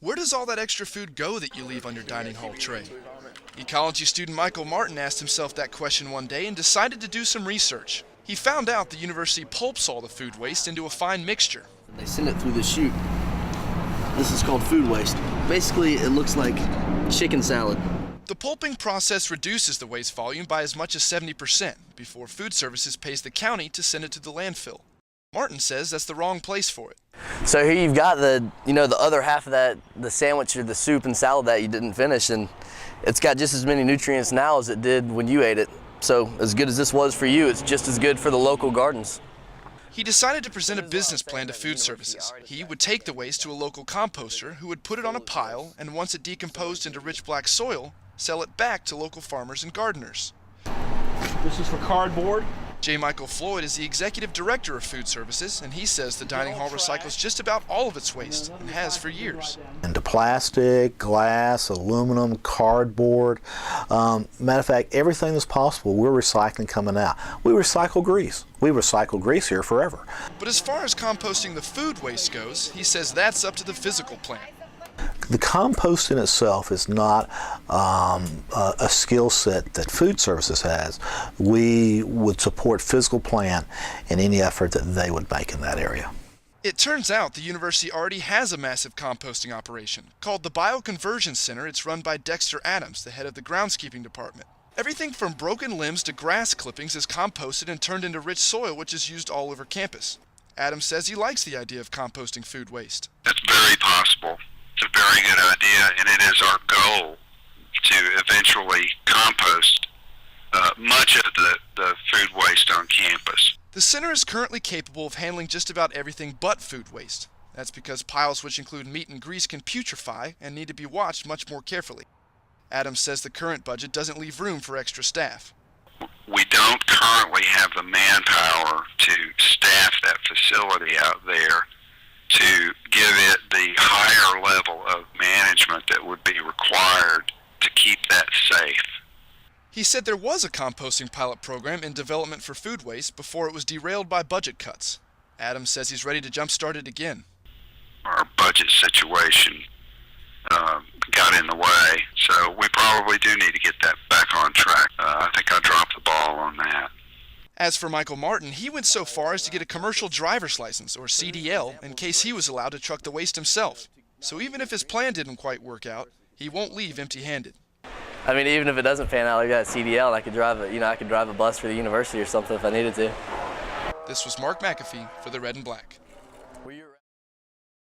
Where does all that extra food go that you leave on your dining hall tray? Ecology student Michael Martin asked himself that question one day and decided to do some research. He found out the university pulps all the food waste into a fine mixture. They send it through the chute. This is called food waste. Basically, it looks like chicken salad. The pulping process reduces the waste volume by as much as 70% before Food Services pays the county to send it to the landfill. Martin says that's the wrong place for it. So here you've got the other half of that, the sandwich or the soup and salad that you didn't finish, and it's got just as many nutrients now as it did when you ate it. So as good as this was for you, it's just as good for the local gardens. He decided to present a business plan to Food Services. He would take the waste to a local composter who would put it on a pile, and once it decomposed into rich black soil, sell it back to local farmers and gardeners. This is for cardboard. J. Michael Floyd is the executive director of Food Services, and he says the dining hall recycles just about all of its waste and has for years. Into plastic, glass, aluminum, cardboard. Matter of fact, everything that's possible, we're recycling coming out. We recycle grease. We recycle grease here forever. But as far as composting the food waste goes, he says that's up to the physical plant. The compost in itself is not a skill set that Food Services has. We would support physical plant in any effort that they would make in that area. It turns out the university already has a massive composting operation called the Bioconversion Center. It's run by Dexter Adams, the head of the groundskeeping department. Everything from broken limbs to grass clippings is composted and turned into rich soil, which is used all over campus. Adams says he likes the idea of composting food waste. It's very possible. It's a very good idea, and it is our goal to eventually compost much of the food waste on campus. The center is currently capable of handling just about everything but food waste. That's because piles which include meat and grease can putrefy and need to be watched much more carefully. Adams says the current budget doesn't leave room for extra staff. We don't currently have the manpower to staff that facility out there to give it the higher level of management that would be required to keep that safe. He said there was a composting pilot program in development for food waste before it was derailed by budget cuts. Adams says he's ready to jumpstart it again. Our budget situation got in the way, so we probably do need to get that back on track. I think I dropped the ball on that. As for Michael Martin, he went so far as to get a commercial driver's license, or CDL, in case he was allowed to truck the waste himself. So even if his plan didn't quite work out, he won't leave empty-handed. I mean, even if it doesn't pan out, I got a CDL, and I could drive a bus for the university or something if I needed to. This was Mark McAfee for the Red and Black.